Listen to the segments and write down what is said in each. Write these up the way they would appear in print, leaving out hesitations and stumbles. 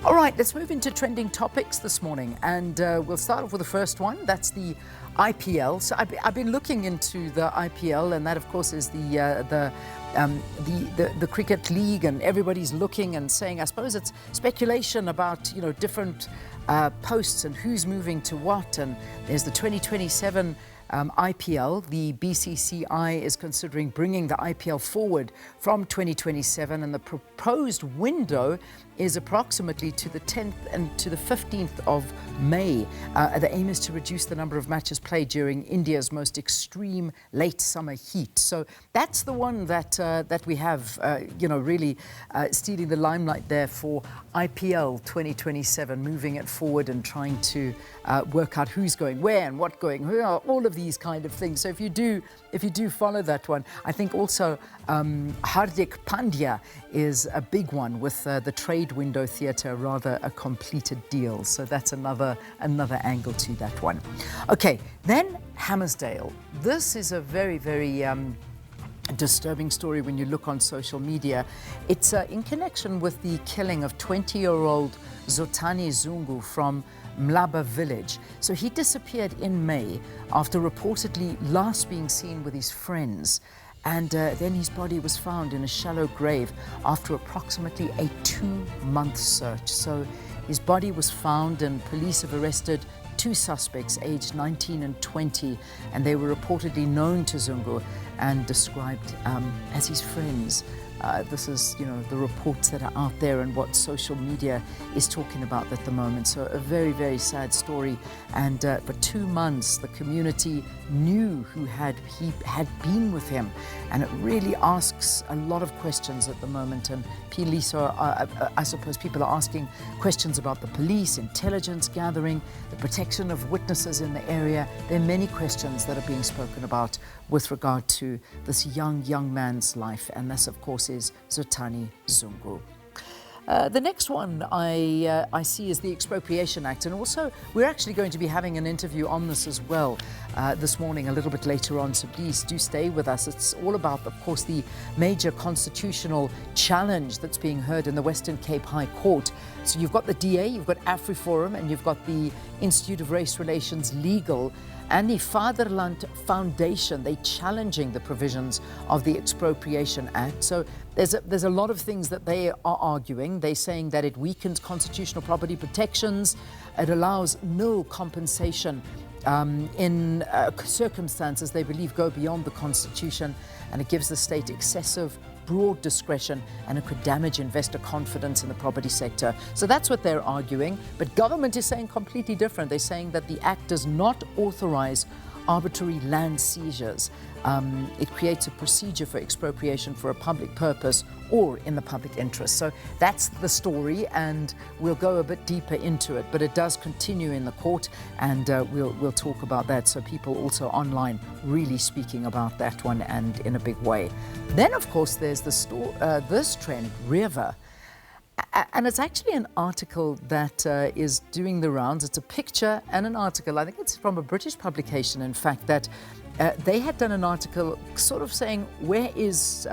All right, let's move into trending topics this morning, and we'll start off with the first one. That's the IPL. So I've been looking into the IPL, and that, of course, is the cricket league, and everybody's looking and saying, I suppose it's speculation about different posts and who's moving to what. And there's the 2027 IPL. The BCCI is considering bringing the IPL forward from 2027, and the proposed window is approximately to the 10th and to the 15th of May. The aim is to reduce the number of matches played during India's most extreme late summer heat. So that's the one that we have, really stealing the limelight there for IPL 2027, moving it forward and trying to work out who's going where and what going where, all of these kind of things. So if you do follow that one, I think also Hardik Pandya is a big one with the trade window theatre, rather a completed deal. So that's another angle to that one. Okay, then Hammersdale. This is a very, very disturbing story when you look on social media. It's in connection with the killing of 20-year-old Zotani Zungu from Mlaba village. So he disappeared in May after reportedly last being seen with his friends. And then his body was found in a shallow grave after approximately a 2-month search. So his body was found, and police have arrested 2 suspects aged 19 and 20, and they were reportedly known to Zungu and described as his friends. This is, the reports that are out there and what social media is talking about at the moment. So a very, very sad story. And for 2 months, the community knew who he had been with him. And it really asks a lot of questions at the moment. And police I suppose people are asking questions about the police, intelligence gathering, the protection of witnesses in the area. There are many questions that are being spoken about with regard to this young man's life. And this, of course, is Zotani Zungu. The next one I see is the Expropriation Act, and also we're actually going to be having an interview on this as well this morning, a little bit later on, so please do stay with us. It's all about, of course, the major constitutional challenge that's being heard in the Western Cape High Court. So you've got the DA, you've got AfriForum, and you've got the Institute of Race Relations Legal and the Fatherland Foundation. They're challenging the provisions of the Expropriation Act. So there's a lot of things that they are arguing. They're saying that it weakens constitutional property protections, it allows no compensation in circumstances they believe go beyond the Constitution, and it gives the state excessive broad discretion, and it could damage investor confidence in the property sector. So that's what they're arguing. But government is saying completely different. They're saying that the Act does not authorize arbitrary land seizures. It creates a procedure for expropriation for a public purpose or in the public interest. So that's the story, and we'll go a bit deeper into it. But it does continue in the court, and we'll talk about that. So people also online really speaking about that one, and in a big way. Then, of course, there's this trend, River. And it's actually an article that is doing the rounds. It's a picture and an article. I think it's from a British publication, in fact, that they had done an article sort of saying, where is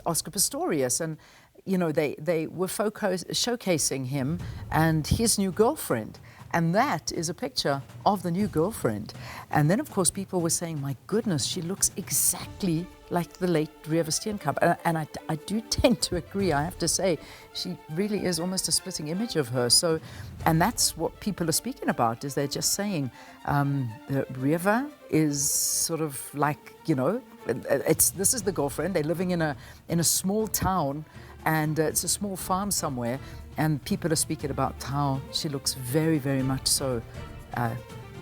Oscar Pistorius? And, they were showcasing him and his new girlfriend. And that is a picture of the new girlfriend. And then, of course, people were saying, my goodness, she looks exactly like the late River Steenkamp. And I do tend to agree. I have to say, she really is almost a splitting image of her. So, and that's what people are speaking about, is they're just saying that River is sort of like, this is the girlfriend. They're living in a small town, and it's a small farm somewhere. And people are speaking about how she looks very, very much so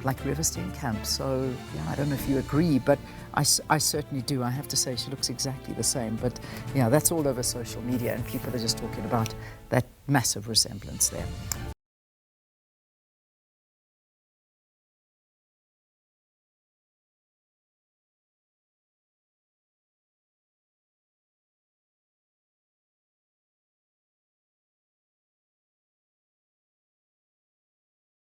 like River Steenkamp. So, yeah, I don't know if you agree, but I certainly do. I have to say she looks exactly the same. But, yeah, that's all over social media, and people are just talking about that massive resemblance there.